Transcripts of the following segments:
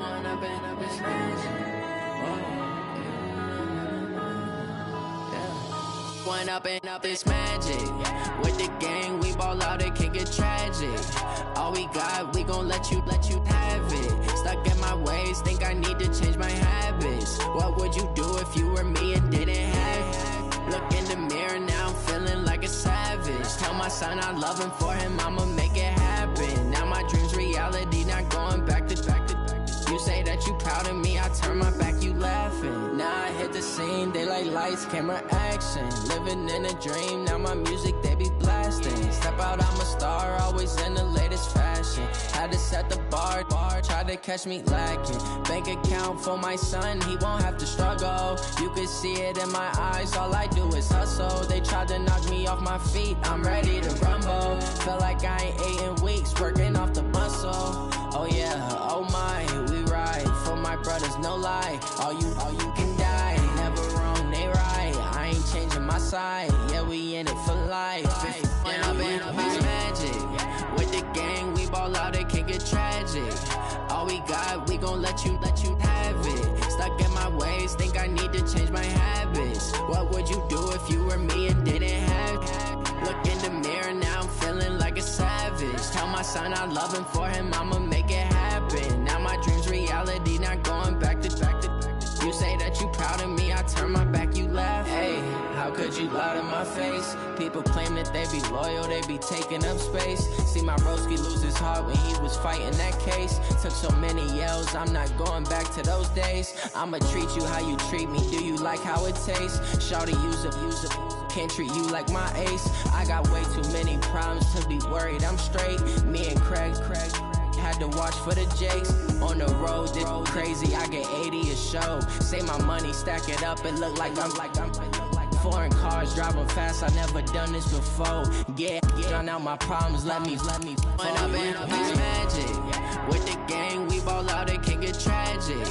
One up and up, it's magic. With the gang, we ball out, it can get tragic. All we got, we gon' let you have it. Stuck in my ways, think I need to change my habits. What would you do if you were me and didn't have it? Look in the mirror, now I'm feeling like a savage. Tell my son I love him, for him I'ma make it happen. Now my dream's reality, not going back to. You say that you proud of me, I turn my back, you laughing. Now I hit the scene, they like lights, camera, action. Living in a dream, now my music, they be blasting. Step out, I'm a star, always in the latest fashion. Had to set the bar, try to catch me lacking. Bank account for my son, he won't have to struggle. You can see it in my eyes, all I do is hustle. They tried to knock me off my feet, I'm ready to rumble. Feel like I ain't ate in weeks, working off the muscle. Oh yeah, oh my, we ride for my brothers, no lie. All you can die, never wrong, they right. I ain't changing my side, yeah, we in it for life. When up and up is magic. With the gang, we ball out, it can get tragic. All we got, we gon' let you have it. Stuck in my ways, think I need to change my habits. What would you do if you were me and didn't have it? Look in the mirror, now I'm feeling like a savage. Tell my son I love him, for him I'ma make it happen. Now my dream's reality, not going back to. You say that you proud of me, I turn my back, you laugh. Hey, how could you lie to my face? People claim that they be loyal, they be taking up space. See my broski lose his heart when he was fighting that case. Took so many yells, I'm not going back to those days. I'ma treat you how you treat me, do you like how it tastes? Shawty, use it. Can't treat you like my ace. I got way too many problems to be worried, I'm straight. Me and Craig had to watch for the Jakes. On the road, this crazy, I get 80 a show. Say my money, stack it up, it look like I'm foreign cars, driving fast, I never done this before. Yeah, drown out my problems, let me When up and up is magic. With the gang, we ball out, it can get tragic.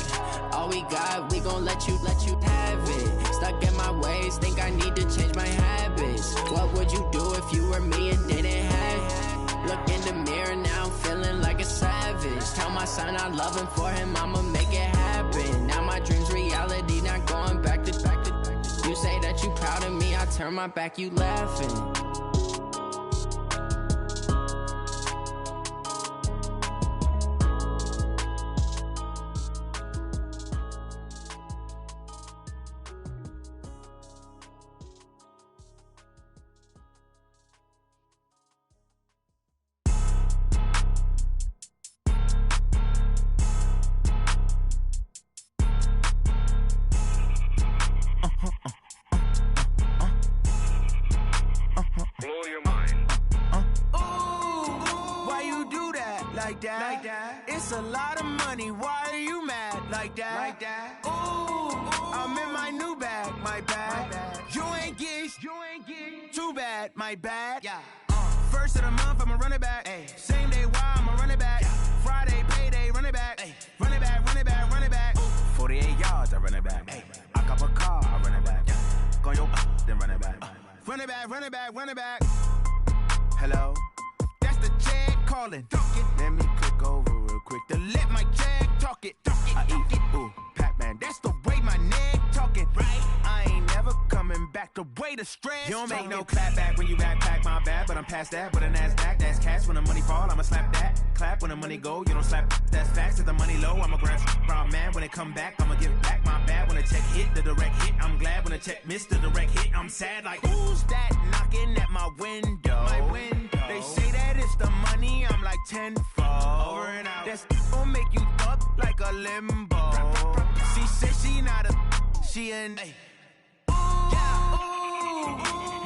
All we got, we gon' let you have it. Stuck in my ways, think I need to change my habits. What would you do if you were me and didn't have it? Look in the mirror, now I'm feeling like a savage. Tell my son I love him, for him I'ma make it happen. Now my dream's reality, not going back to. You say that you proud of me, I turn my back, you laughing. It's a lot of money, why are you mad like that? Ooh, I'm in my new bag, my bad. You ain't get too bad, my bad. Yeah. First of the month, I'ma run it back. Ay. Same day, why I'ma run it back. Friday, payday, run it back. Ay. Run it back. Ooh. 48 yards, I run it back. Ay. I cop a car, I run it back. Go your then run it back. Run it back. Hello? That's the check calling. Let me click over real quick to let my check talk it. I eat it, ooh, Pac-Man. That's the way my neck talking. Right? I ain't never coming back. The way the stress. You don't make no clap back when you backpack, my bad. But I'm past that with a NASDAQ. That's cash when the money fall. I'ma slap that. Clap when the money go. You don't slap. That's facts. If the money low, I'ma grab brown man. When it come back, I'ma give back my bad. When the check hit, the direct hit. I'm glad when the check missed the direct hit. I'm sad like who's that knocking at my window? They say that it's the money. I'm like tenfold. Over and out. That's gon' make you up like a limbo. She said she not a, she an. Ooh,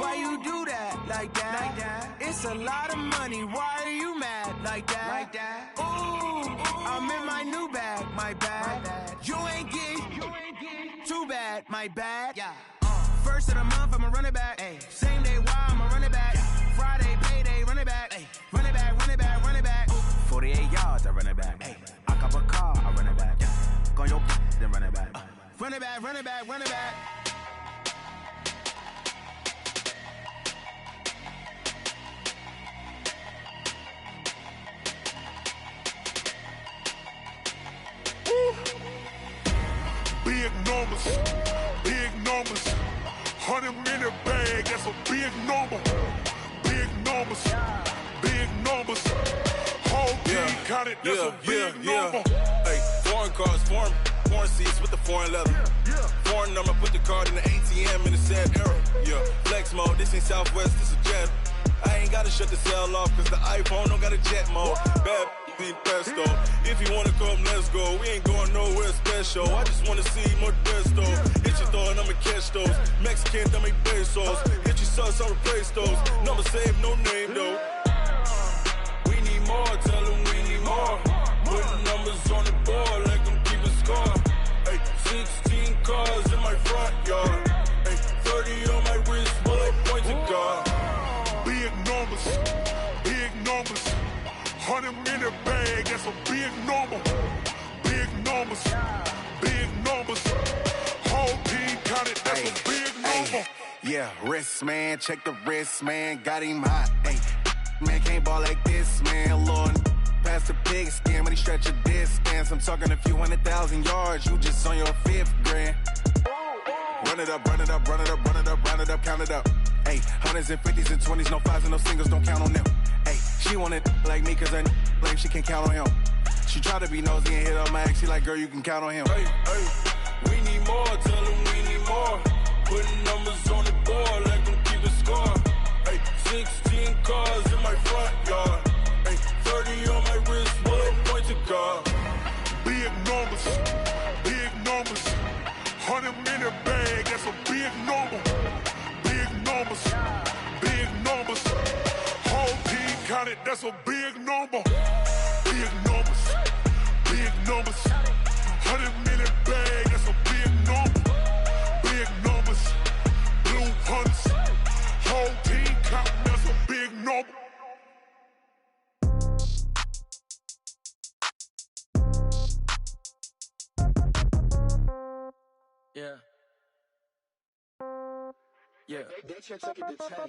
why you do that like that? It's a lot of money. Why are you mad like that? Ooh, I'm in my new bag, my bad. You ain't get too bad, my bad. Yeah. First of the month, I'ma run it back. Ay. Same day, why I'ma run it back. Friday, payday, run it back. Ay. Run it back. Ooh. 48 yards, I run it back. Ay. I cop a car, I run it back. Go your then run it back. Run it back. big numbers, big numbers. 100-minute bag, that's a big number. Big numbers, big numbers. Whole team counted, that's a big number. Hey, foreign cars, foreign seats with the foreign leather. Foreign number, put the card in the ATM in the sad era. Yeah, flex mode, this ain't Southwest, this is jet. I ain't gotta shut the cell off, cause the iPhone don't got a jet mode. Bad need pesto. If you wanna come, let's go. We ain't going nowhere special. I just wanna see more desto. Hit your throw and I'ma catch those. Mexican, I'ma make pesos. Hit your sus, I'll replace those. Number saved, no name though. We need more, tell them we need more. Putting numbers on the board like I'm keeping score. Hey, 16 cars in my front yard. Hey, 30 on my wrist, bullet points of God. Big numbers, big numbers. 100-minute bag, that's a big number. Big numbers, big numbers. Whole team counted, that's a big number. Yeah, wrist man, check the wrist man, got him hot. Ay, man can't ball like this, man. Lord, past the pig skin when he stretch a distance. I'm talking a few 100,000 yards, you just on your 5th grand. Run it up, run it up, run it up, run it up, run it up, count it up. Ay, hundreds and 50s and 20s, no 5s and no singles, don't count on them. Ay, she want it like me, cause her lame, she can't count on him. She try to be nosy and hit on my ex, she like, girl, you can count on him. Hey, we need more, tell them we need more. Putting numbers on the board like I'm keeping score. Hey, 16 cars in my front yard. Hey, 30 on my wrist, bullet points of God. Big numbers, big numbers. 100-minute bag, that's a big number. Big numbers, big numbers. Whole team counted, that's a big number. Big numbers, big numbers. 100-minute bag, that's a big number. Big numbers, blue hunts. Whole team counting, that's a big number. Yeah. Yeah.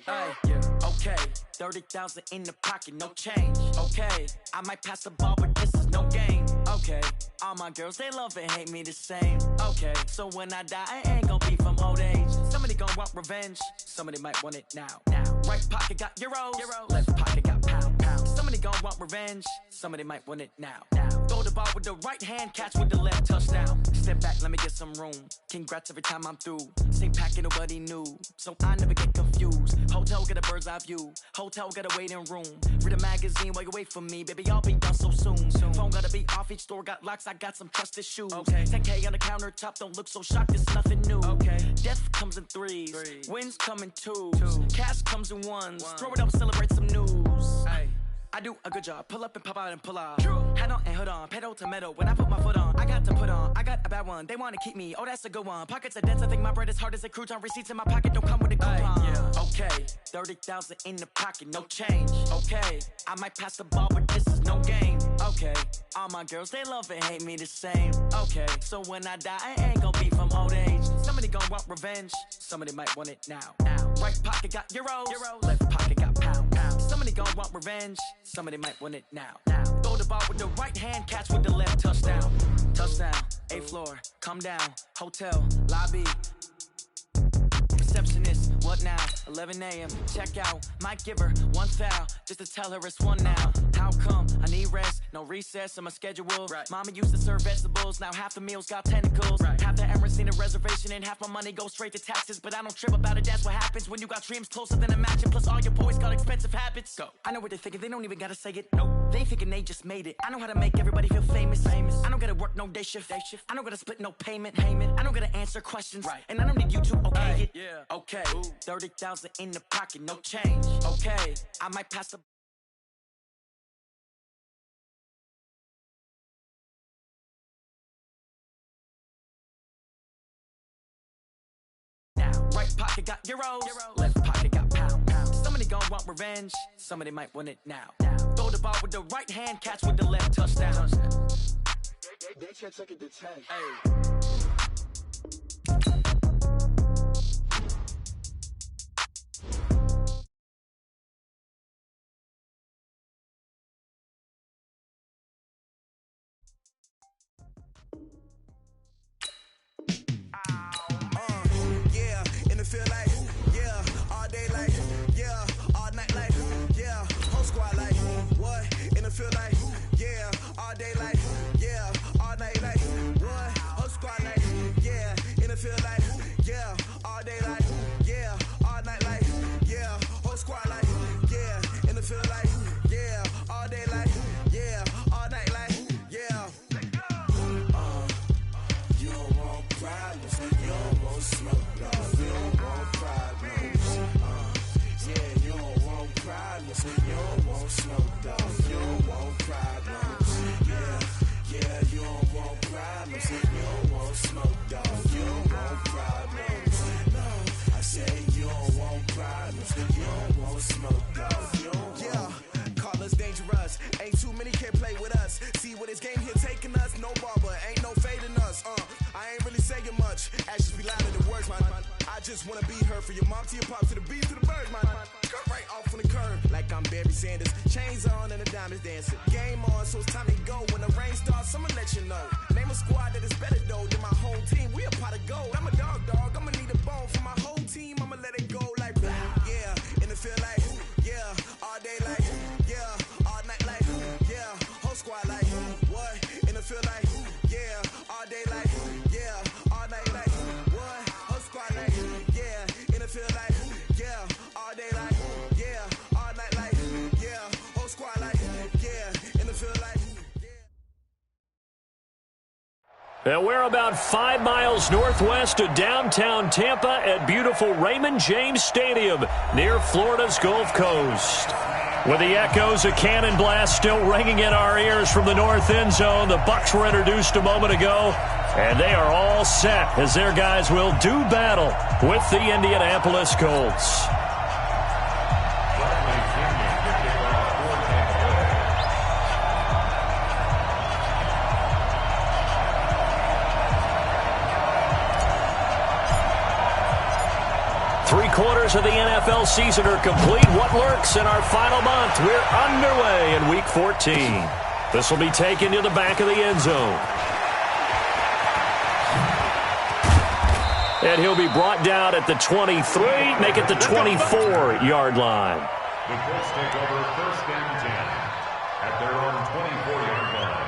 Hey, yeah. Okay. 30,000 in the pocket, no change. Okay. I might pass the ball, but this is no game. Okay. All my girls, they love and hate me the same. Okay. So when I die, I ain't gon' be from old age. Somebody gon' want revenge. Somebody might want it now. Right pocket got euros. Left pocket got pound. Somebody gon' want revenge. Somebody might want it now. Throw the ball with the right hand, catch with the left, touchdown. Step back, let me get some room. Congrats every time I'm through. Same packet, nobody knew. So I never get confused. Hotel get a bird's eye view. Hotel got a waiting room. Read a magazine while you wait for me. Baby, I'll be done so soon. Phone gotta be off, each store got locks. I got some trusted shoes. 10K on the countertop, don't look so shocked, it's nothing new. Death comes in threes. Wins come in twos. Cash comes in ones. Throw it up, celebrate some news. I do a good job. Pull up and pop out and pull out. Head on and hood on. Pedal to metal. When I put my foot on, I got to put on. I got a bad one. They want to keep me. Oh, that's a good one. Pockets are dense. I think my bread is hard as a crouton. Receipts in my pocket don't come with a coupon. Okay. 30,000 in the pocket. No change. Okay. I might pass the ball, but this is no game. Okay. All my girls, they love and hate me the same. Okay. So when I die, I ain't gonna be from old age. Somebody gon' want revenge. Somebody might want it now. Right pocket got euros. Left pocket got pound. Somebody gon' want revenge. Somebody might want it now. Throw the ball with the right hand, catch with the left, touchdown. Touchdown, 8th floor, come down, hotel, lobby. Receptionist, what now? 11 a.m. Check out, might give her one foul just to tell her it's one now. How come? I need rest, no recess in my schedule. Mama used to serve vegetables, now half the meals got tentacles. Half the Emirates need a reservation and half my money goes straight to taxes. But I don't trip about it, that's what happens when you got dreams closer than a match. And plus all your boys got expensive habits. Go. I know what they're thinking, they don't even gotta say it. Nope. They thinking they just made it. I know how to make everybody feel famous. I don't gotta work no day shift. I don't gotta split no payment. I don't gotta answer questions. And I don't need you to okay it. Okay. 30,000 in the pocket, no change. Okay. I might pass the right pocket got euros. Left pocket got pound. Somebody gon' want revenge. Somebody might want it now. Throw the ball with the right hand, catch with the left, touchdown. They can't take it to 10. what? In the field like, yeah, all day like, yeah, all night like, what? Whole squad like, yeah, in the field like, yeah, all day like, yeah, all night like, yeah, whole squad like, yeah, in the field like, yeah, all day like, yeah, all night like, yeah. You don't want problems, you don't want smoke, no, you don't want problems. Yeah, you don't want problems, you don't want smoke, dog, you don't want problems. Yeah, you don't want problems, you don't want smoke, dog, you don't want problems. No, I say you don't want problems, you don't want smoke, dog, you don't want. Yeah, call us dangerous, ain't too many can play with us. See what this game here taking us, no ball, but ain't no fading us. I ain't really saying much, actions be louder than words, man. I just wanna be heard for your mom to your pops to the beat to the birds, man. Cut right off on the curb, like I'm Barry Sanders. Chains on and the diamonds dancing. Game on, so it's time to go. When the rain starts, I'ma let you know. Name a squad that is better though than my whole team. We a pot of gold. I'm a dog, I'ma need a bone for my whole team. I'ma let it go like, yeah, in the field like, yeah, all day like, yeah, all night like, yeah, whole squad like, what? In the field like, yeah, all day like, yeah, all night like, what? Whole squad like, yeah, in the field like, yeah, all day like, yeah, all night like, yeah, whole squad like, yeah, in the field like, And we're about 5 miles northwest of downtown Tampa at beautiful Raymond James Stadium near Florida's Gulf Coast. With the echoes of cannon blast still ringing in our ears from the north end zone, the Bucs were introduced a moment ago, and they are all set as their guys will do battle with the Indianapolis Colts. 3/4 of the NFL season are complete. What lurks in our final month? We're underway in Week 14. This will be taken to the back of the end zone. And he'll be brought down at the 23, make it the 24-yard line. The Colts take over first and 10 at their own 24-yard line.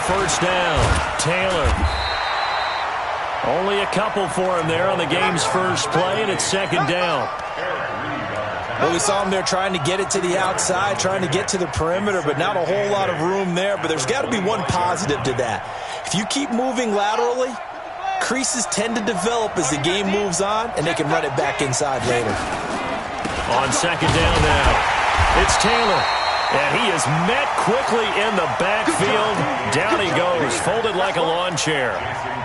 First down, Taylor. Only a couple for him there on the game's first play, and it's second down. Well, we saw him there trying to get it to the outside, trying to get to the perimeter, but not a whole lot of room there. But there's got to be one positive to that. If you keep moving laterally, creases tend to develop as the game moves on, and they can run it back inside later. On second down now, it's Taylor. And he is met quickly in the backfield. Down he goes, folded like a lawn chair.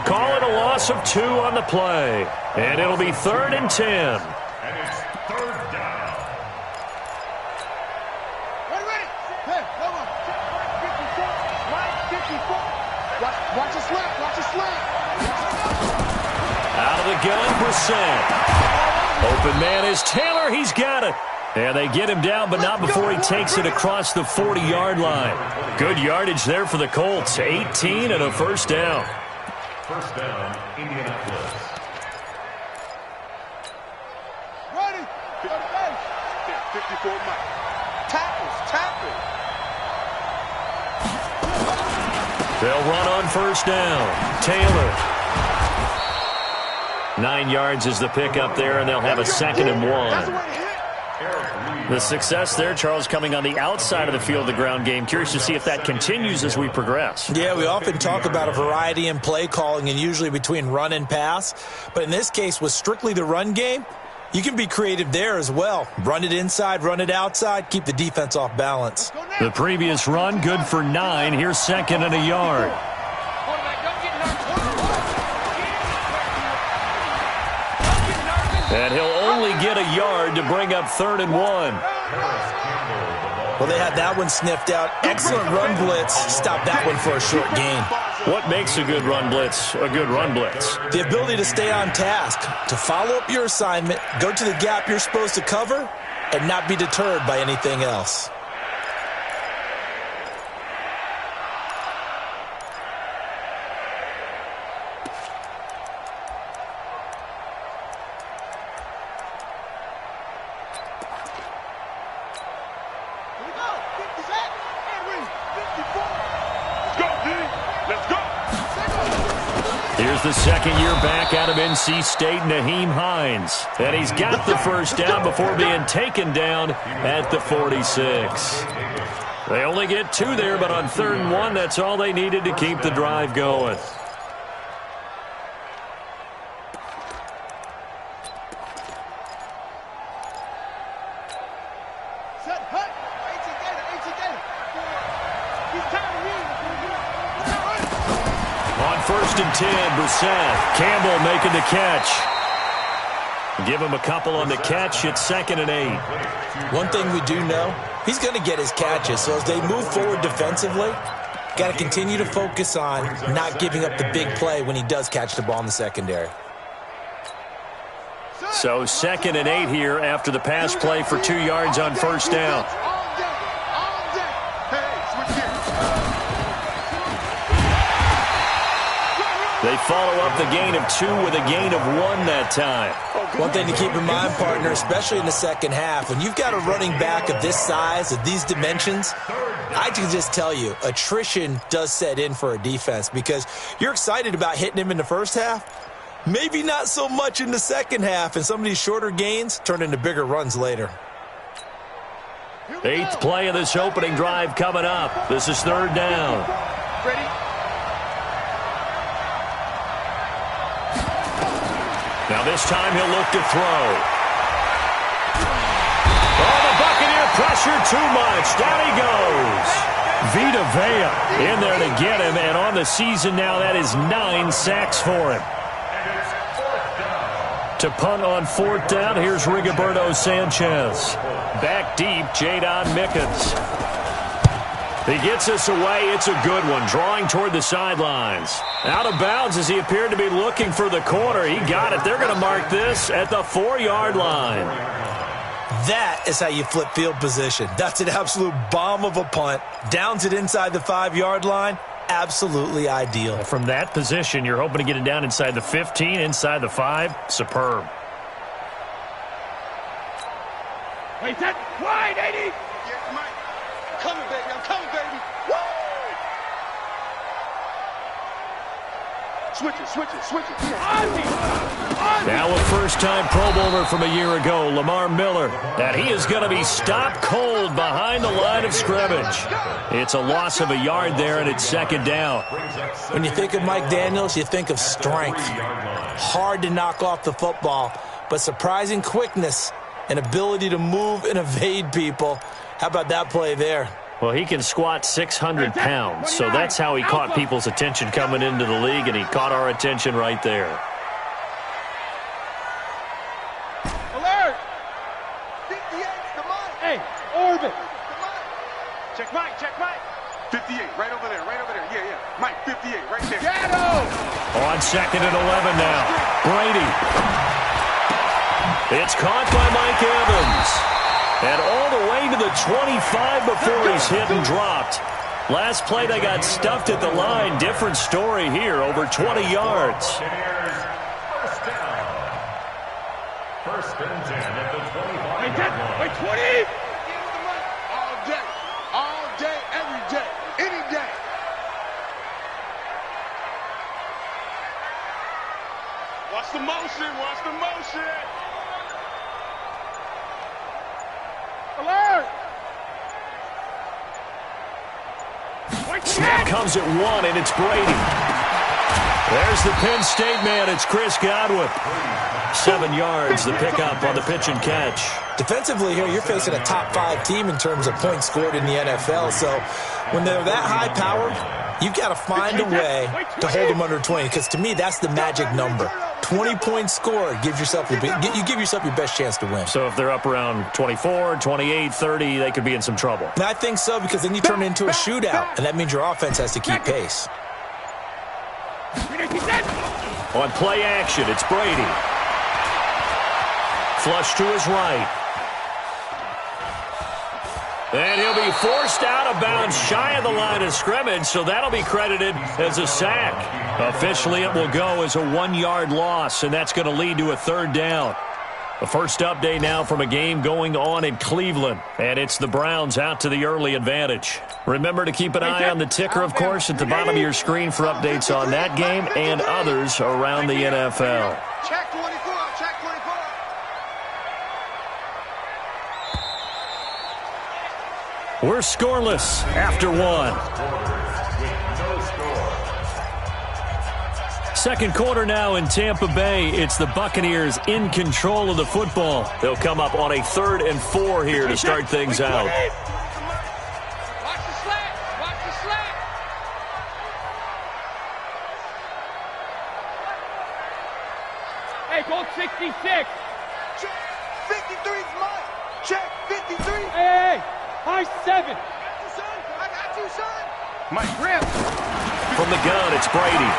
Call it a loss of 2 on the play. And it'll be 3rd and 10. And it's 3rd down. Ready. Hey, come on. Line 54. Watch the slant. Watch the slant. Out of the gun, Brissett. Open man is Taylor. He's got it. And they get him down, but not before he takes it across the 40-yard line. Good yardage there for the Colts. 18 and a first down. First down, Indianapolis. Ready. 54 Mike. Tackles. They'll run on first down. Taylor. 9 yards is the pickup there, and they'll have a 2nd and 1. The success there, Charles, coming on the outside of the field, the ground game. Curious to see if that continues as we progress. Yeah, we often talk about a variety in play calling and usually between run and pass. But in this case, with strictly the run game, you can be creative there as well. Run it inside, run it outside, keep the defense off balance. The previous run, good for 9. Here's 2nd and a yard. And he'll only get a yard to bring up 3rd and 1. Well, they had that one sniffed out. Excellent run blitz. Stop that one for a short gain. What makes a good run blitz a good run blitz? The ability to stay on task, to follow up your assignment, go to the gap you're supposed to cover, and not be deterred by anything else. Here's the second year back out of NC State, Nyheim Hines. And he's got the first down before being taken down at the 46. They only get 2 there, but on 3rd and 1, that's all they needed to keep the drive going. On 1st and 10, Brissett. Campbell making the catch. Give him a couple on the catch. It's 2nd and 8. One thing we do know, he's going to get his catches. So as they move forward defensively, got to continue to focus on not giving up the big play when he does catch the ball in the secondary. So 2nd and 8 here after the pass play for 2 yards on 1st down. They follow up the gain of 2 with a gain of 1 that time. One thing to keep in mind, partner, especially in the second half, when you've got a running back of this size, of these dimensions, I can just tell you, attrition does set in for a defense because you're excited about hitting him in the first half. Maybe not so much in the second half, and some of these shorter gains turn into bigger runs later. 8th play of this opening drive coming up. This is 3rd down. Ready? Now this time he'll look to throw. Oh, the Buccaneer pressure too much. Down he goes. Vita Vea in there to get him, and on the season now that is 9 sacks for him. To punt on 4th down, here's Rigoberto Sanchez. Back deep, Jadon Mickens. He gets us away. It's a good one, drawing toward the sidelines. Out of bounds as he appeared to be looking for the corner. He got it. They're going to mark this at the 4-yard line. That is how you flip field position. That's an absolute bomb of a punt. Downs it inside the 5-yard line. Absolutely ideal. From that position, you're hoping to get it down inside the 15, inside the 5. Superb. Wait, that wide, 80. Yeah, Mike. I'm coming, baby. I'm coming, baby. Woo! Switch it. Now a first-time Pro Bowler from a year ago, Lamar Miller, that he is going to be stopped cold behind the line of scrimmage. It's a loss of a yard there, and it's 2nd down. When you think of Mike Daniels, you think of strength. Hard to knock off the football, but surprising quickness and ability to move and evade people. How about that play there? Well, he can squat 600 pounds, so that's how he caught people's attention coming into the league, and he caught our attention right there. Alert! 58, come on. Hey, orbit. Come on. Check Mike. 58, right over there. Yeah. Mike, 58, right there. Shadow! On 2nd and 11 now. Brady. It's caught by Mike Evans. And all the way to the 25 before he's hit and dropped. Last play, they got stuffed at the line. Different story here, over 20 yards. First and 10 at the 25-yard line. 20! All day, every day, any day. Watch the motion. Alert! Snap comes at 1, and it's Brady. There's the Penn State man. It's Chris Godwin. 7 yards, the pickup on the pitch and catch. Defensively here, you're facing a top 5 team in terms of points scored in the NFL. So when they're that high-powered, you've got to find a way to hold them under 20, because to me, that's the magic number. 20-point score. You give yourself your best chance to win. So if they're up around 24, 28, 30, they could be in some trouble. And I think so, because then you turn it into a shootout, and that means your offense has to keep pace. On play action, it's Brady. Flush to his right. And he'll be forced out of bounds shy of the line of scrimmage, so that'll be credited as a sack. Officially, it will go as a 1-yard loss, and that's going to lead to a 3rd down. The first update now from a game going on in Cleveland, and it's the Browns out to the early advantage. Remember to keep an eye on the ticker, of course, at the bottom of your screen for updates on that game and others around the NFL. Check 24, check 24. We're scoreless after 1. Second quarter now in Tampa Bay. It's the Buccaneers in control of the football. They'll come up on a 3rd and 4 here to start things out. Watch the slant. Watch the slant. Hey, go 66. Check 53's mine. Check 53. Hey, high 7. I got you, son. Mike Graham. From the gun, it's Brady.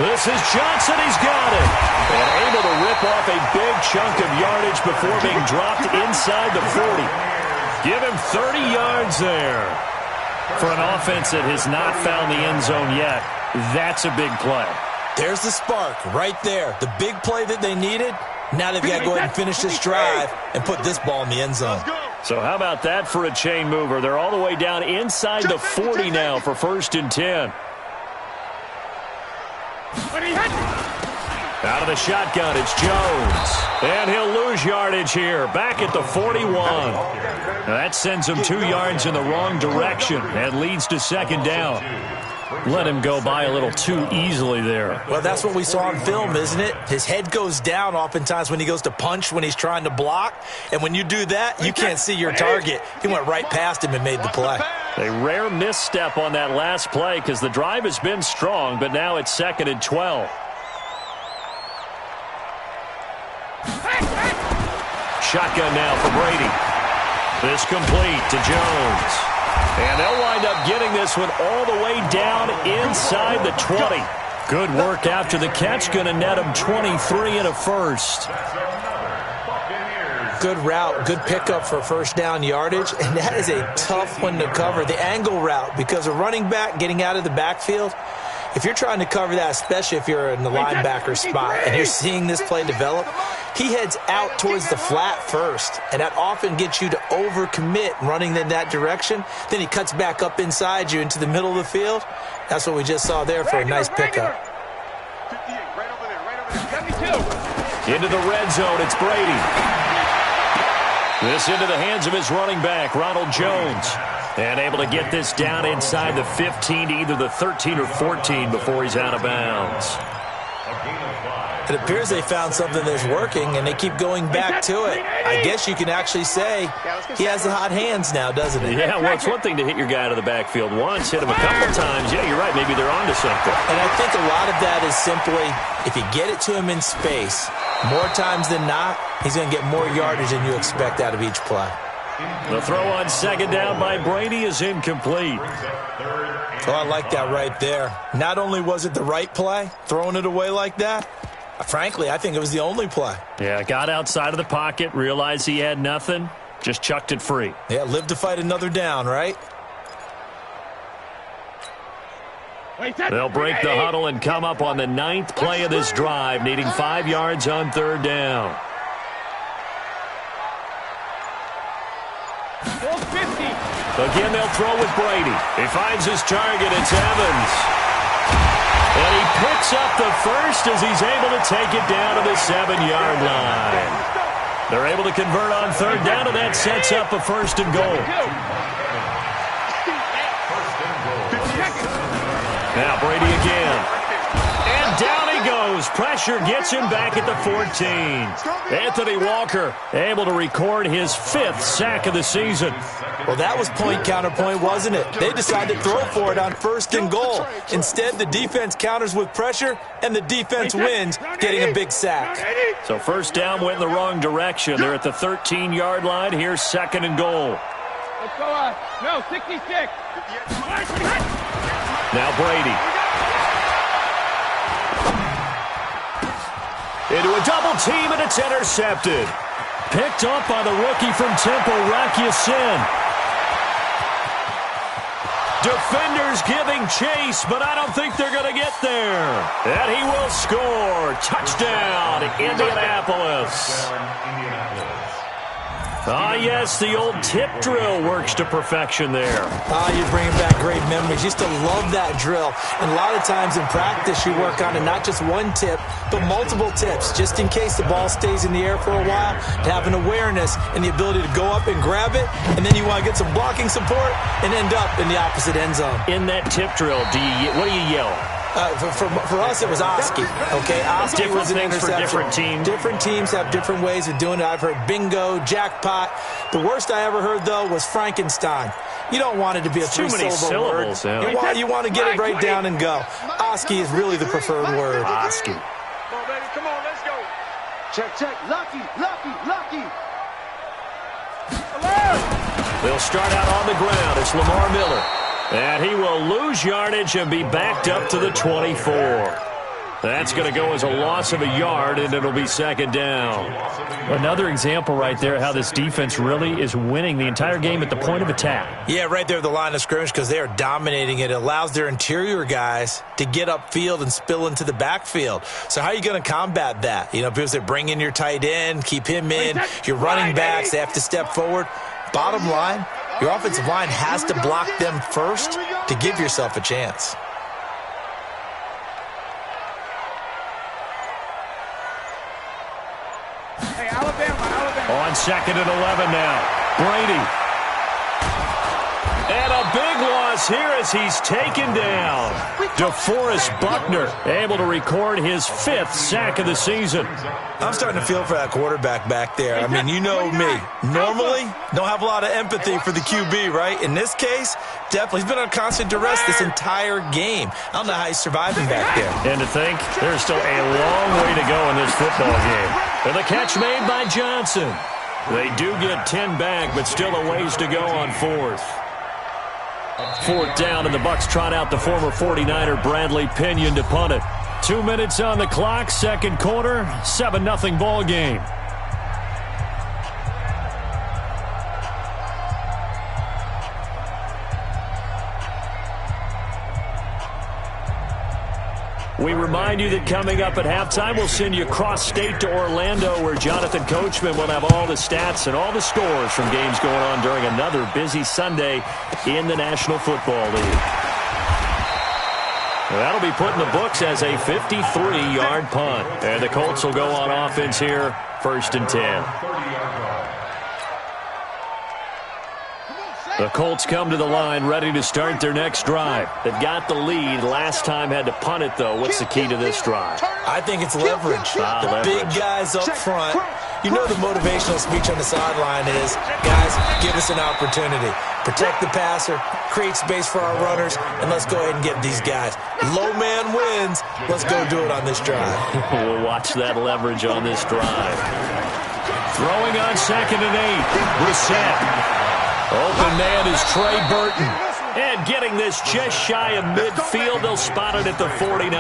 This is Johnson. He's got it. And able to rip off a big chunk of yardage before being dropped inside the 40. Give him 30 yards there. For an offense that has not found the end zone yet, that's a big play. There's the spark right there. The big play that they needed. Now they've got to go ahead and finish this drive and put this ball in the end zone. So how about that for a chain mover? They're all the way down inside the 40 now for 1st and 10. Out of the shotgun, it's Jones. And he'll lose yardage here, back at the 41. Now that sends him 2 yards in the wrong direction and leads to 2nd down. Let him go by a little too easily there. Well, that's what we saw on film, isn't it? His head goes down oftentimes when he goes to punch, when he's trying to block. And when you do that, you can't see your target. He went right past him and made the play. A rare misstep on that last play because the drive has been strong, but now it's 2nd and 12. Shotgun now for Brady. This complete to Jones. And they'll wind up getting this one all the way down inside the 20. Good work after the catch. Going to net him 23 and a 1st. Good route, good pickup for 1st down yardage, and that is a tough one to cover, the angle route, because a running back getting out of the backfield, if you're trying to cover that, especially if you're in the linebacker spot and you're seeing this play develop, he heads out towards the flat first, and that often gets you to overcommit running in that direction. Then he cuts back up inside you into the middle of the field. That's what we just saw there for a nice pickup. 58, right over there, 72. Into the red zone, it's Brady. This into the hands of his running back, Ronald Jones. And able to get this down inside the 15 to either the 13 or 14 before he's out of bounds. It appears they found something that's working, and they keep going back to it. I guess you can actually say he has the hot hands now, doesn't he? Yeah, well, it's one thing to hit your guy out of the backfield once, hit him a couple times. Yeah, you're right. Maybe they're onto something. And I think a lot of that is simply if you get it to him in space, more times than not, he's going to get more yardage than you expect out of each play. The throw on 2nd down by Brady is incomplete. Oh, I like that right there. Not only was it the right play, throwing it away like that, frankly, I think it was the only play. Yeah, got outside of the pocket, realized he had nothing, just chucked it free. Yeah, live to fight another down, right? They'll break the huddle and come up on the 9th play of this drive, needing 5 yards on 3rd down. Again, they'll throw with Brady. He finds his target. It's Evans. And he picks up the first as he's able to take it down to the 7-yard line. They're able to convert on 3rd down, and that sets up a 1st and goal. Now Brady again. And down he he goes. Pressure gets him back at the 14. Anthony Walker able to record his 5th sack of the season. Well, that was point counterpoint, wasn't it? They decided to throw for it on 1st and goal. Instead, the defense counters with pressure, and the defense wins, getting a big sack. So 1st down went in the wrong direction. They're at the 13-yard line. Here's 2nd and goal. Let's go, no, 66. Now Brady. Into a double team, and it's intercepted. Picked up by the rookie from Temple, Rocky Sin. Defenders giving chase, but I don't think they're going to get there. And he will score. Touchdown, Indianapolis. Ah, yes, the old tip drill works to perfection there. You're bringing back great memories. Used to love that drill. And a lot of times in practice, you work on it, not just one tip, but multiple tips, just in case the ball stays in the air for a while, to have an awareness and the ability to go up and grab it, and then you want to get some blocking support and end up in the opposite end zone. In that tip drill, what do you yell? For us, it was Oski. Okay, Oski was an interception. For different teams. Different teams have different ways of doing it. I've heard bingo, jackpot. The worst I ever heard, though, was Frankenstein. You don't want it to be a three-syllable word. You want to get it right down and go. Oski is really the preferred word. Oski. Come on, baby. Come on, let's go. Check. Lucky. They'll start out on the ground. It's Lamar Miller. And he will lose yardage and be backed up to the 24. That's going to go as a loss of a yard, and it'll be 2nd down. Another example right there how this defense really is winning the entire game at the point of attack. Yeah, right there at the line of scrimmage because they are dominating it. It allows their interior guys to get upfield and spill into the backfield. So how are you going to combat that? You know, because they bring in your tight end, keep him in. Your running backs, they have to step forward. Bottom line, your offensive line has to block them first to give yourself a chance. Hey, Alabama. On 2nd and 11 now. Brady. And a big loss here as he's taken down. DeForest Buckner able to record his 5th sack of the season. I'm starting to feel for that quarterback back there. I mean, you know me. Normally, don't have a lot of empathy for the QB, right? In this case, definitely. He's been on constant duress this entire game. I don't know how he's surviving back there. And to think, there's still a long way to go in this football game. And the catch made by Johnson. They do get 10 back, but still a ways to go on 4th. 4th down, and the Bucs trot out the former 49er Bradley Pinion to punt it. 2 minutes on the clock, 2nd quarter, 7-0 ball game. We remind you that coming up at halftime, we'll send you cross-state to Orlando, where Jonathan Coachman will have all the stats and all the scores from games going on during another busy Sunday in the National Football League. That'll be put in the books as a 53-yard punt. And the Colts will go on offense here, 1st and 10. The Colts come to the line ready to start their next drive. They've got the lead. Last time had to punt it, though. What's the key to this drive? I think it's leverage. The big guys up front. You know the motivational speech on the sideline is, guys, give us an opportunity. Protect the passer, create space for our runners, and let's go ahead and get these guys. Low man wins. Let's go do it on this drive. We'll watch that leverage on this drive. Throwing on 2nd and 8. Brissett. Open man is Trey Burton. And getting this just shy of midfield, they'll spot it at the 49.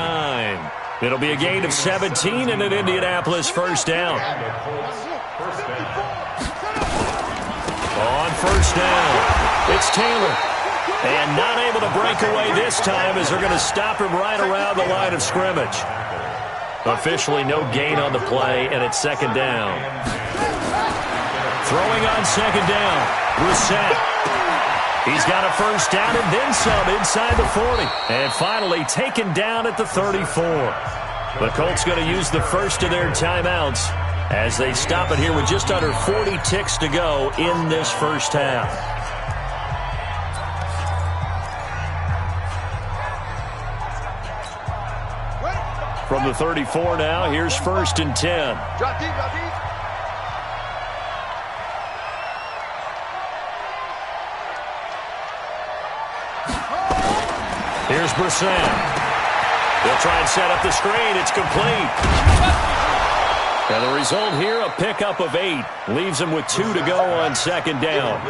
It'll be a gain of 17 and an Indianapolis 1st down. On 1st down, it's Taylor. And not able to break away this time as they're going to stop him right around the line of scrimmage. Officially no gain on the play, and it's 2nd down. Throwing on 2nd down. Brissett. He's got a 1st down and then some inside the 40. And finally taken down at the 34. The Colts going to use the first of their timeouts as they stop it here with just under 40 ticks to go in this 1st half. From From the 34 now, here's 1st and 10. Drop deep, drop deep. Here's Brissett. They'll try and set up the screen. It's complete. And the result here, a pickup of 8. Leaves them with 2 to go on 2nd down.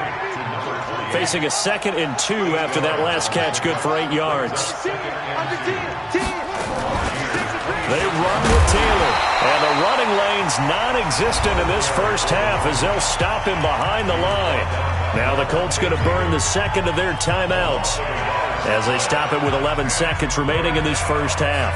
Facing a 2nd and 2 after that last catch, good for 8 yards. They run with Taylor. And the running lane's non-existent in this first half as they'll stop him behind the line. Now the Colts going to burn the 2nd of their timeouts as they stop it with 11 seconds remaining in this first half.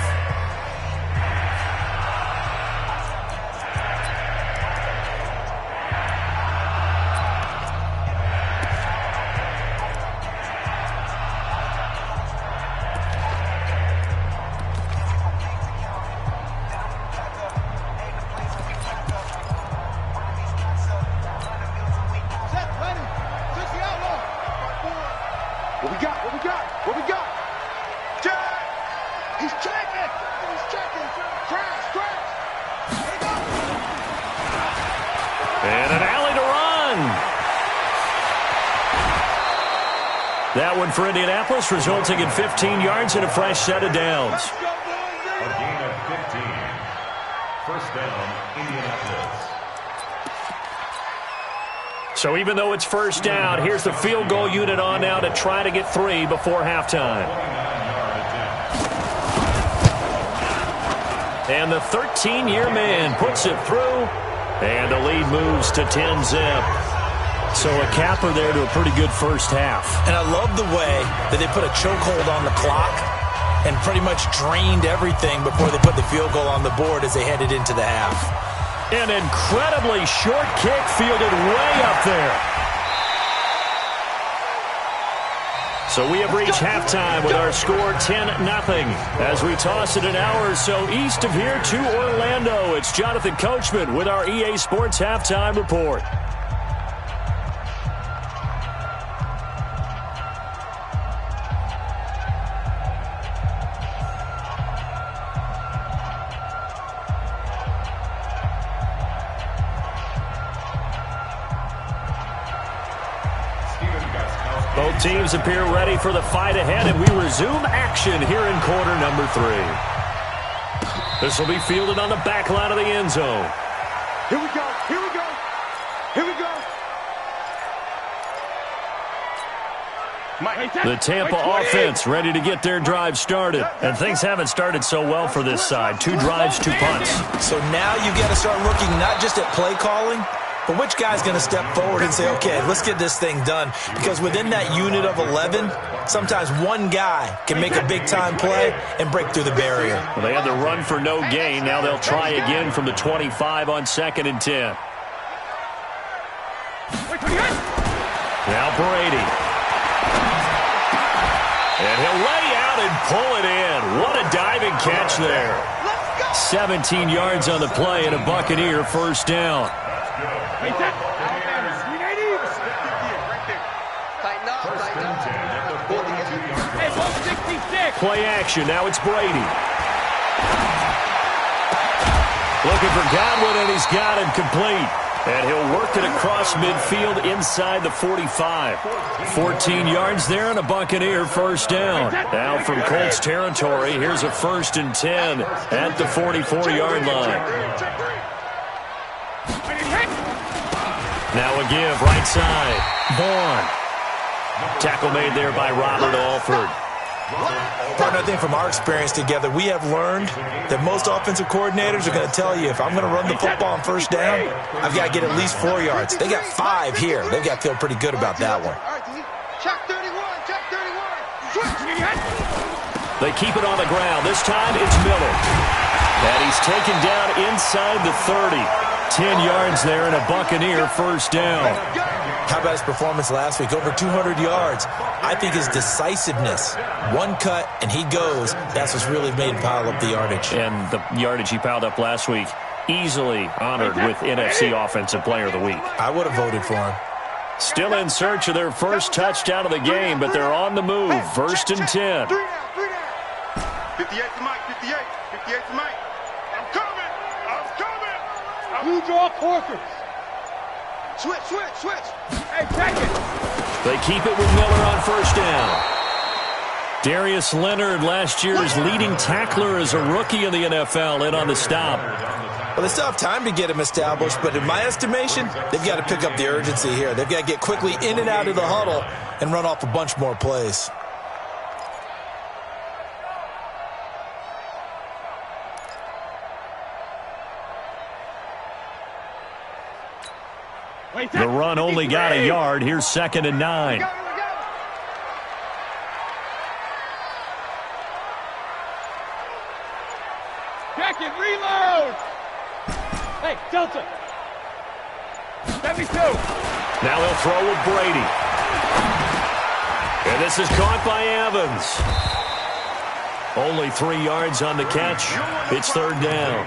What we got? What we got? What we got? Jack! He's checking! He's checking! Crash! Crash! And an alley to run. That one for Indianapolis, resulting in 15 yards and a fresh set of downs. A gain of 15. First down, Indianapolis. So even though it's first down, here's the field goal unit on now to try to get 3 before halftime. And the 13-year man puts it through, and the lead moves to 10-zip. So a capper there to a pretty good first half. And I love the way that they put a chokehold on the clock and pretty much drained everything before they put the field goal on the board as they headed into the half. An incredibly short kick fielded way up there. So we have reached halftime with our score 10-0 as we toss it an hour or so east of here to Orlando. It's Jonathan Coachman with our EA Sports Halftime Report. Both teams appear ready for the fight ahead, and we resume action here in quarter number 3. This will be fielded on the back line of the end zone. Here we go. Here we go. Here we go. The Tampa offense ready to get their drive started. And things haven't started so well for this side. 2 drives, 2 punts. So now you got to start looking not just at play calling, but which guy's going to step forward and say, okay, let's get this thing done? Because within that unit of 11, sometimes one guy can make a big-time play and break through the barrier. Well, they had the run for no gain. Now they'll try again from the 25 on 2nd and 10. Now Brady. And he'll lay out and pull it in. What a diving catch there. 17 yards on the play and a Buccaneer first down. Play action. Now it's Brady. Looking for Godwin, and he's got him complete. And he'll work it across midfield inside the 45. 14 yards there and a Buccaneer first down. Now from Colts territory, here's a 1st and 10 at the 44-yard line. Now a give, right side. Bourne. Tackle made there by Robert Alford. Partner, I think from our experience together, we have learned that most offensive coordinators are going to tell you, if I'm going to run the football on first down, I've got to get at least 4 yards. They got 5 here. They've got to feel pretty good about that one. Check 31, check 31. They keep it on the ground. This time it's Miller. And he's taken down inside the 30. 10 yards there and a Buccaneer first down. How about his performance last week? Over 200 yards. I think his decisiveness, one cut and he goes, that's what's really made him pile up the yardage. And the yardage he piled up last week, easily honored with NFC Offensive Player of the Week. I would have voted for him. Still in search of their first touchdown of the game, but they're on the move. 1st and 10. 58 to Mike, 58 to Mike. Blue draw corkers. Switch. Hey, take it. They keep it with Miller on first down. Darius Leonard, last year's leading tackler as a rookie in the NFL, in on the stop. Well, they still have time to get him established, but in my estimation, they've got to pick up the urgency here. They've got to get quickly in and out of the huddle and run off a bunch more plays. The run only got a yard. Here's 2nd and 9. Check it, reload. Hey, Delta. 72. Now he'll throw with Brady. And this is caught by Evans. Only 3 yards on the catch. It's 3rd down.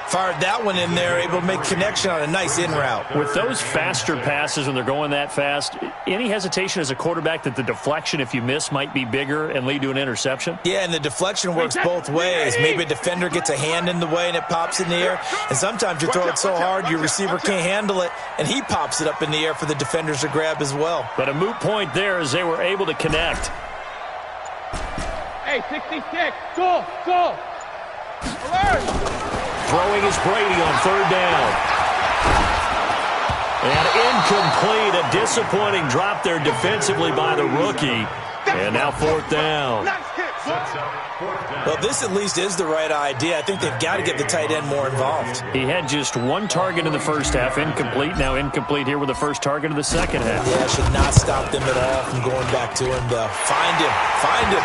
Fired that one in there, able to make connection on a nice in route. With those faster passes when they're going that fast, any hesitation as a quarterback that the deflection, if you miss, might be bigger and lead to an interception? Yeah, and the deflection works both ways. Maybe a defender gets a hand in the way and it pops in the air. And sometimes you throw it so hard your receiver can't handle it, and he pops it up in the air for the defenders to grab as well. But a moot point there as they were able to connect. Hey, 66. Go. Alert. Throwing is Brady on 3rd down. And incomplete. A disappointing drop there defensively by the rookie. And now 4th down. Well, this at least is the right idea. I think they've got to get the tight end more involved. He had just 1 target in the first half, incomplete. Now incomplete here with the first target of the second half. Yeah, should not stop them at all from going back to him, though. Find him.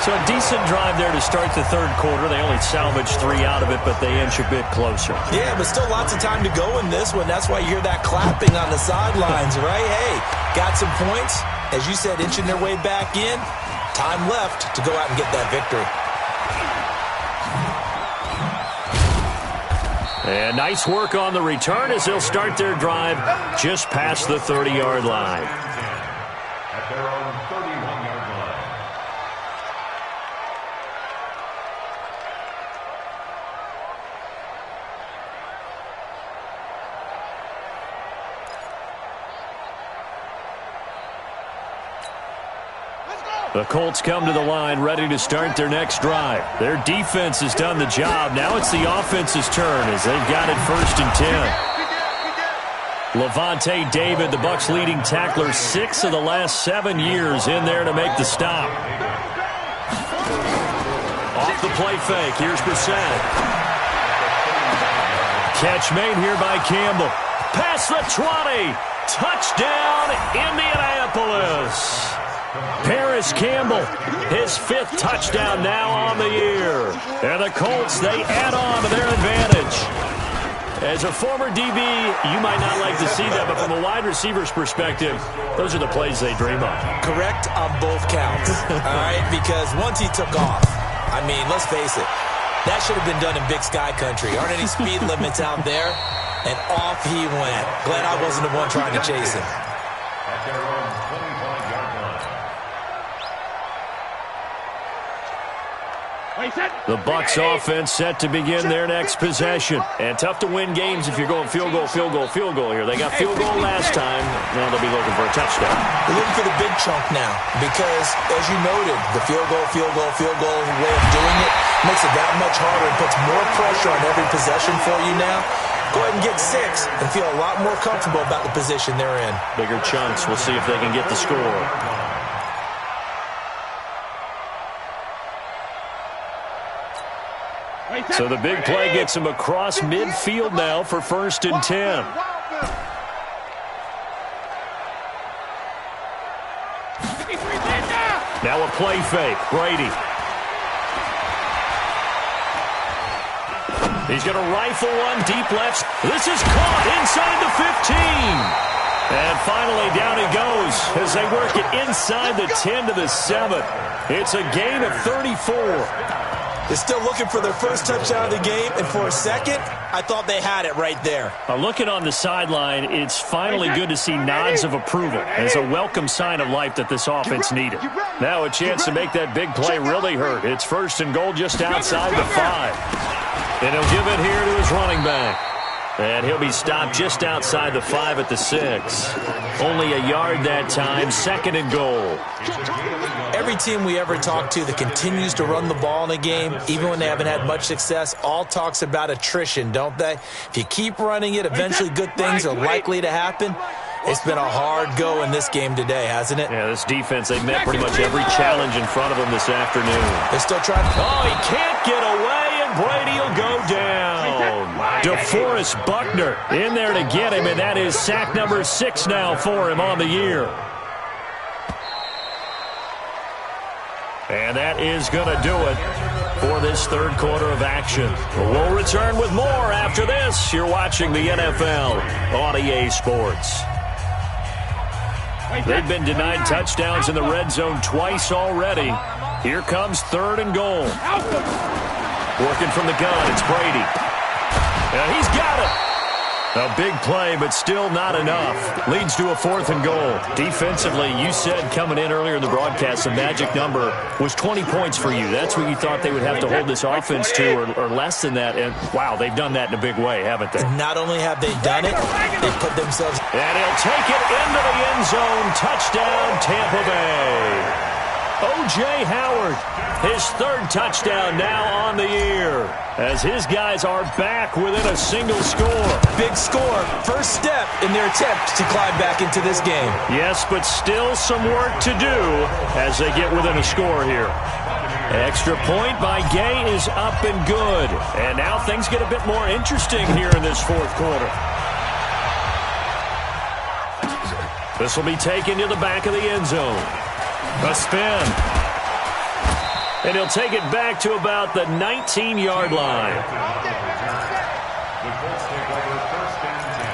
So a decent drive there to start the 3rd quarter. They only salvaged 3 out of it, but they inch a bit closer. Yeah, but still lots of time to go in this one. That's why you hear that clapping on the sidelines, right? Hey, got some points. As you said, inching their way back in. Time left to go out and get that victory. And nice work on the return as they'll start their drive just past the 30-yard line. At their own 31-yard line. The Colts come to the line ready to start their next drive. Their defense has done the job. Now it's the offense's turn as they've got it 1st and 10. Levante David, the Bucs leading tackler, 6 of the last 7 years in there to make the stop. Off the play fake. Here's Brissett. Catch made here by Campbell. Past the 20. Touchdown, Indianapolis. Paris Campbell, his 5th touchdown now on the year. And the Colts, they add on to their advantage. As a former DB, you might not like to see that, but from a wide receiver's perspective, those are the plays they dream of. Correct on both counts, all right? Because once he took off, I mean, let's face it, that should have been done in Big Sky country. Aren't any speed limits out there? And off he went. Glad I wasn't the one trying to chase him. At their own 25-yard line. The Bucs offense set to begin their next possession. And tough to win games if you're going field goal here. They got field goal last time. Now they'll be looking for a touchdown. They're looking for the big chunk now because, as you noted, the field goal way of doing it makes it that much harder and puts more pressure on every possession for you now. Go ahead and get 6 and feel a lot more comfortable about the position they're in. Bigger chunks. We'll see if they can get the score. So the big play gets him across midfield now for 1st and 10. Now a play fake. Brady. He's going to rifle one deep left. This is caught inside the 15. And finally down he goes as they work it inside the 10 to the 7. It's a gain of 34. They're still looking for their first touchdown of the game, and for a second, I thought they had it right there. Looking on the sideline, it's finally good to see nods of approval. It's a welcome sign of life that this offense needed. Now a chance to make that big play really hurt. It's 1st and goal just outside the 5. And he'll give it here to his running back. And he'll be stopped just outside the 5 at the 6. Only a yard that time, 2nd and goal. Every team we ever talk to that continues to run the ball in a game, even when they haven't had much success, all talks about attrition, don't they? If you keep running it, eventually good things are likely to happen. It's been a hard go in this game today, hasn't it? Yeah, this defense, they've met pretty much every challenge in front of them this afternoon. They're still trying to... Oh, he can't get away, and Brady will go down. DeForest Buckner in there to get him, and that is sack number 6 now for him on the year. And that is going to do it for this third quarter of action. We'll return with more after this. You're watching the NFL on EA Sports. They've been denied touchdowns in the red zone twice already. Here comes 3rd and goal. Working from the gun, it's Brady. And he's got it. A big play, but still not enough. Leads to a 4th and goal. Defensively, you said coming in earlier in the broadcast, the magic number was 20 points for you. That's what you thought they would have to hold this offense to, or less than that. And, wow, they've done that in a big way, haven't they? Not only have they done it, they put themselves... And he'll take it into the end zone. Touchdown, Tampa Bay. O.J. Howard, his 3rd touchdown now on the year, as his guys are back within a single score. Big score, first step in their attempt to climb back into this game. Yes, but still some work to do as they get within a score here. Extra point by Gay is up and good. And now things get a bit more interesting here in this 4th quarter. This will be taken to the back of the end zone. A spin. And he'll take it back to about the 19-yard line. The Colts take over 1st and 10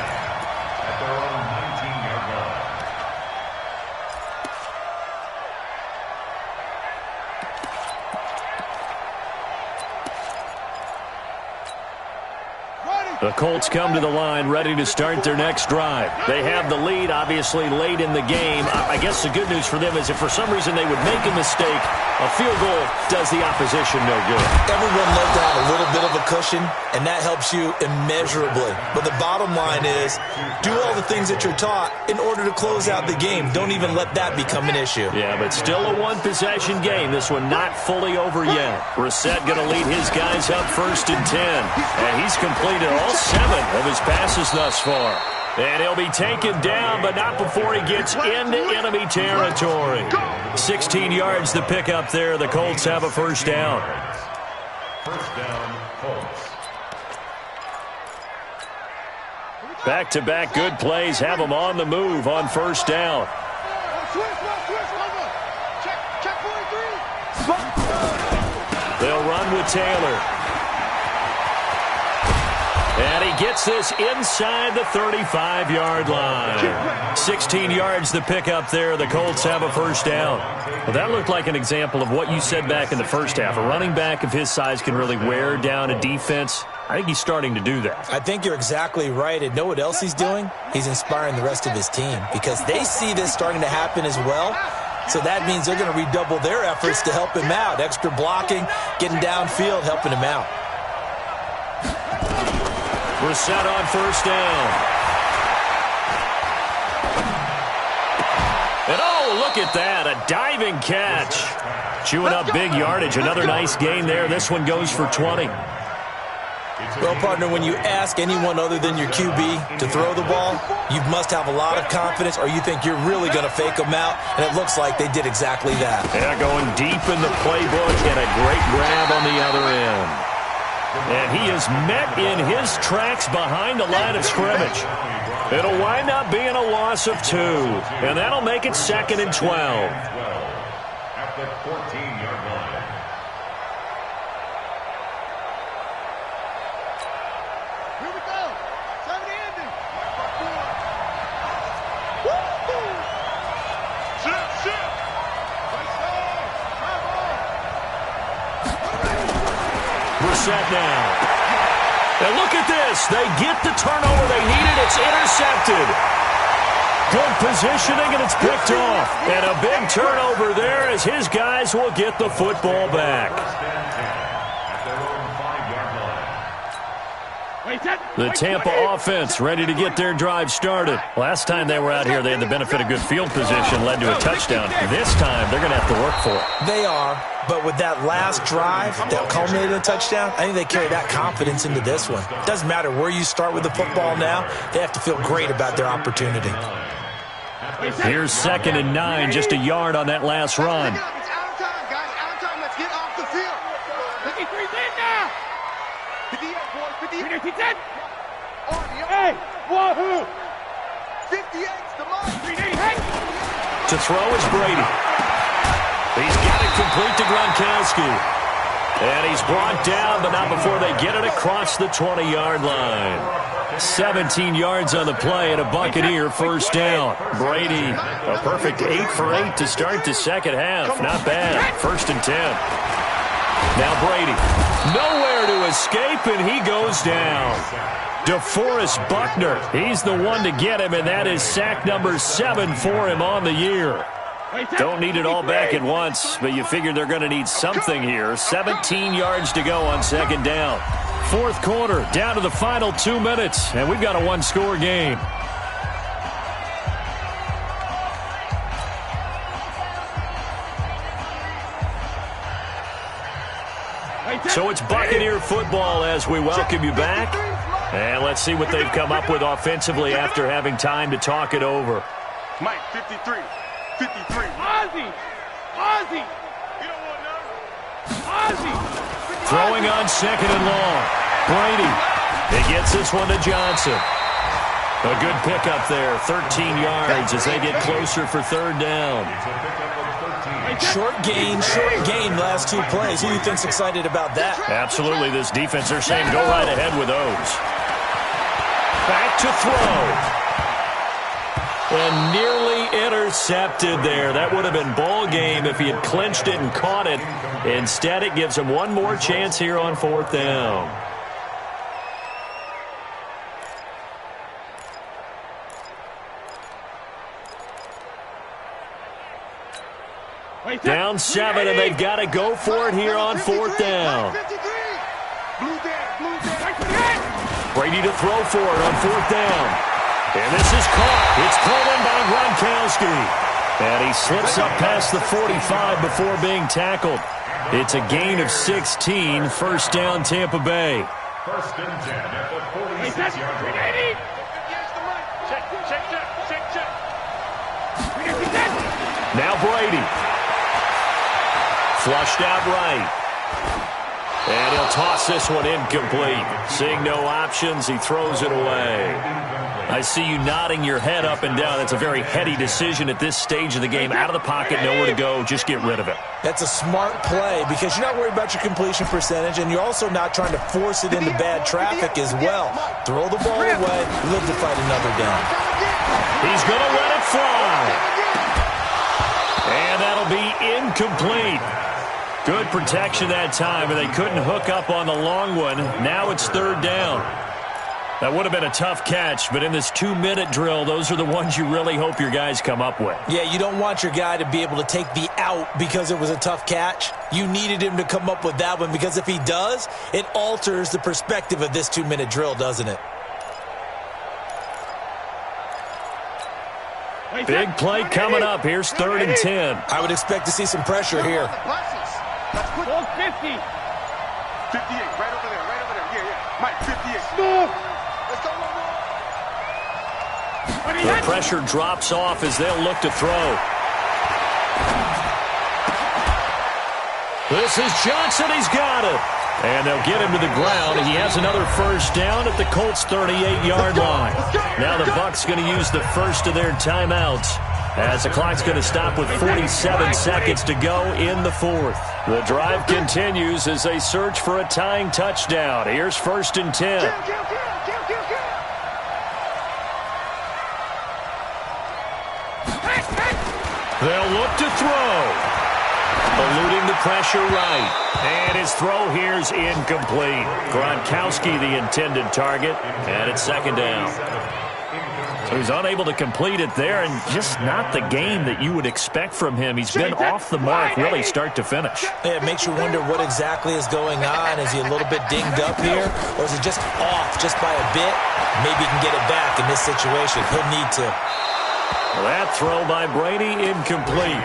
at their own 19-yard line. The Colts come to the line ready to start their next drive. They have the lead, obviously, late in the game. I guess the good news for them is if for some reason they would make a mistake, a field goal does the opposition no good. Everyone loves to have a little bit of a cushion, and that helps you immeasurably. But the bottom line is, do all the things that you're taught in order to close out the game. Don't even let that become an issue. Yeah, but still a one-possession game. This one not fully over yet. Brissett going to lead his guys up 1st and 10. And he's completed all 7 of his passes thus far. And he'll be taken down, but not before he gets into enemy territory. 16 yards to pick up there. The Colts have a 1st down. 1st down, Colts. Back-to-back good plays have them on the move on 1st down. They'll run with Taylor. And he gets this inside the 35-yard line. 16 yards to pick up there. The Colts have a 1st down. Well, that looked like an example of what you said back in the first half. A running back of his size can really wear down a defense. I think he's starting to do that. I think you're exactly right. And know what else he's doing? He's inspiring the rest of his team because they see this starting to happen as well. So that means they're going to redouble their efforts to help him out. Extra blocking, getting downfield, helping him out. Brissett on 1st down. And oh, look at that, a diving catch. Chewing up big yardage, another nice gain there. This one goes for 20. Well, partner, when you ask anyone other than your QB to throw the ball, you must have a lot of confidence or you think you're really going to fake them out, and it looks like they did exactly that. Yeah, going deep in the playbook and a great grab on the other end. And he is met in his tracks behind the line of scrimmage. It'll wind up being a loss of 2, and that'll make it 2nd and 12. At the 14-yard line. Here we go. 70 ending. Sit. Brissett now. And look at this. They get the turnover they needed. It's intercepted. Good positioning, and it's picked off. And a big turnover there as his guys will get the football back. The Tampa offense ready to get their drive started. Last time they were out here, they had the benefit of good field position, led to a touchdown. This time, they're going to have to work for it. They are, but with that last drive that culminated in a touchdown, I think they carry that confidence into this one. Doesn't matter where you start with the football now, they have to feel great about their opportunity. Here's 2nd and 9, just a yard on that last run. It's out of time, guys. Out of time. Let's get off the field. 53's in now. 58, boys. 58. Hey, wahoo. 58's the mark. To throw is Brady. He's got it complete to Gronkowski. And he's brought down, but not before they get it across the 20-yard line. 17 yards on the play and a Buccaneer first down. Brady, a perfect 8 for 8 to start the second half. Not bad. 1st and 10. Now Brady, nowhere to escape, and he goes down. DeForest Buckner, he's the one to get him, and that is sack number 7 for him on the year. Don't need it all back at once, but you figure they're going to need something here. 17 yards to go on 2nd down. 4th quarter, down to the final 2 minutes, and we've got a 1-score game. So it's Buccaneer football as we welcome you back. And let's see what they've come up with offensively after having time to talk it over. Mike, 53. 53. Ozzy! Ozzy! You don't want none? Ozzy! Throwing on 2nd and long. Brady. He gets this one to Johnson. A good pickup there. 13 yards as they get closer for 3rd down. Short gain last 2 plays. Who do you think's excited about that? Absolutely. This defense, they're saying go right ahead with those. Back to throw. And nearly intercepted there. That would have been ball game if he had clinched it and caught it. Instead, it gives him one more chance here on 4th down. Down 7, and they've got to go for it here on 4th down. Brady to throw for it on 4th down. And this is caught. It's caught in by Gronkowski. And he slips up past the 45 before being tackled. It's a gain of 16. 1st down, Tampa Bay. 1st and 10 at the 46-yard line. Now Brady. Flushed out right. And he'll toss this one incomplete. Seeing no options, he throws it away. I see you nodding your head up and down. That's a very heady decision at this stage of the game. Out of the pocket, nowhere to go. Just get rid of it. That's a smart play because you're not worried about your completion percentage, and you're also not trying to force it into bad traffic as well. Throw the ball away, live to fight another down. He's going to let it fly. And that'll be incomplete. Good protection that time, and they couldn't hook up on the long one. Now it's 3rd down. That would have been a tough catch, but in this 2-minute drill, those are the ones you really hope your guys come up with. Yeah, you don't want your guy to be able to take the out because it was a tough catch. You needed him to come up with that one because if he does, it alters the perspective of this 2-minute drill, doesn't it? Big play coming up. Here's 3rd and 10. I would expect to see some pressure here. 50. 58, right over there, right over there. Yeah. Mike, 58. The pressure drops off as they'll look to throw. This is Johnson. He's got it. And they'll get him to the ground. He has another 1st down at the Colts 38-yard line. Now the Bucs going to use the first of their timeouts as the clock's going to stop with 47 seconds to go in the 4th. The drive continues as they search for a tying touchdown. Here's 1st and 10. They'll look to throw. Eluding the pressure right. And his throw here's incomplete. Gronkowski the intended target. And it's 2nd down. So he's unable to complete it there, and just not the game that you would expect from him. He's been off the mark really start to finish. Yeah, it makes you wonder what exactly is going on. Is he a little bit dinged up here, or is it just off just by a bit? Maybe he can get it back in this situation. He'll need to. That throw by Brady incomplete.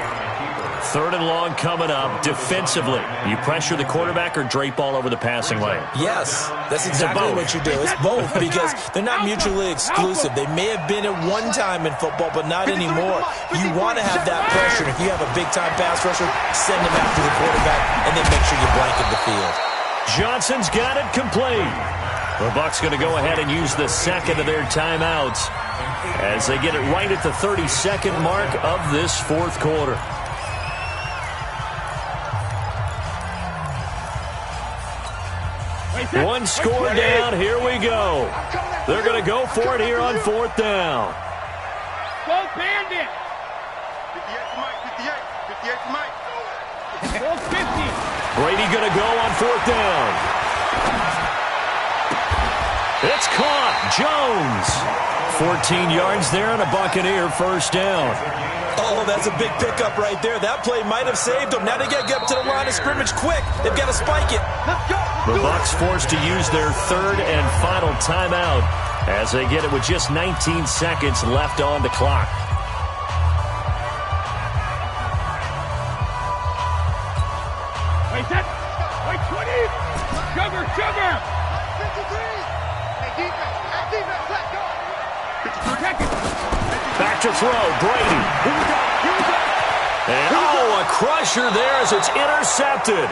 3rd and long coming up. Defensively, you pressure the quarterback or drape all over the passing lane? Yes, that's exactly what you do. It's both because they're not mutually exclusive. They may have been at one time in football, but not anymore. You want to have that pressure. If you have a big-time pass rusher, send him after the quarterback, and then make sure you blanket the field. Johnson's got it complete. The Bucs going to go ahead and use the second of their timeouts as they get it right at the 32nd mark of this 4th quarter. One score down. Here we go. They're going to go for it here on 4th down. Go Bandit. 58 for Mike. 58 for Mike. Go 50. Brady going to go on 4th down. It's caught. Jones. 14 yards there and a Buccaneer first down. Oh, that's a big pickup right there. That play might have saved them. Now they got to get up to the line of scrimmage quick. They've got to spike it. The Bucs forced to use their 3rd and final timeout as they get it with just 19 seconds left on the clock. Wait, set. Wait, 20. Sugar. 53. Hey, defense, let go. 53 seconds. Back to throw, Brady. Here we go. And a crusher there as it's intercepted.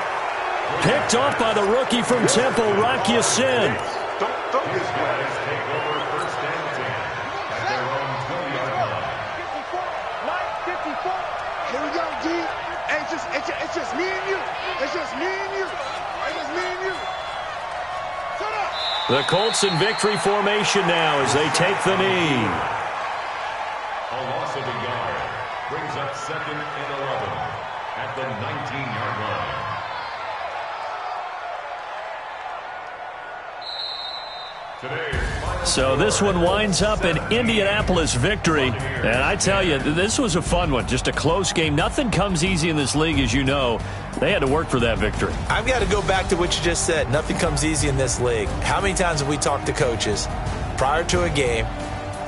Picked off by the rookie from Temple, Rocky Sin. Don't throw this way. Take over 1st and 10 at their own 20-yard line. 54. Here we go, G. Hey, it's just me and you. It's just me and you. Shut up. The Colts in victory formation now as they take the knee. A loss of a yard brings up 2nd and 11 at the 19-yard line. So this one winds up an Indianapolis victory. And I tell you, this was a fun one. Just a close game. Nothing comes easy in this league, as you know. They had to work for that victory. I've got to go back to what you just said. Nothing comes easy in this league. How many times have we talked to coaches prior to a game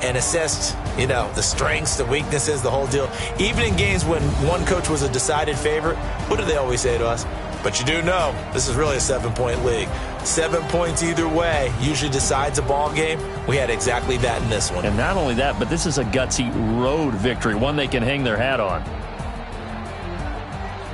and assessed, the strengths, the weaknesses, the whole deal? Even in games when one coach was a decided favorite, what do they always say to us? But you do know this is really a 7-point league. 7 points either way usually decides a ball game. We had exactly that in this one. And not only that, but this is a gutsy road victory, one they can hang their hat on.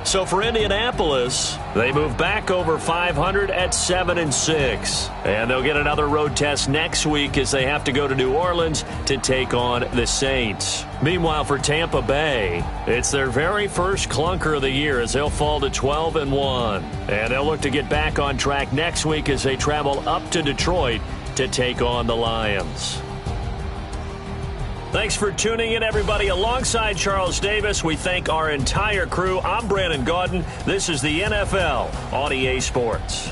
So for Indianapolis, they move back over 500 at 7-6. And they'll get another road test next week as they have to go to New Orleans to take on the Saints. Meanwhile, for Tampa Bay, it's their very first clunker of the year as they'll fall to 12-1. And they'll look to get back on track next week as they travel up to Detroit to take on the Lions. Thanks for tuning in, everybody. Alongside Charles Davis, we thank our entire crew. I'm Brandon Gaudin. This is the NFL on EA Sports.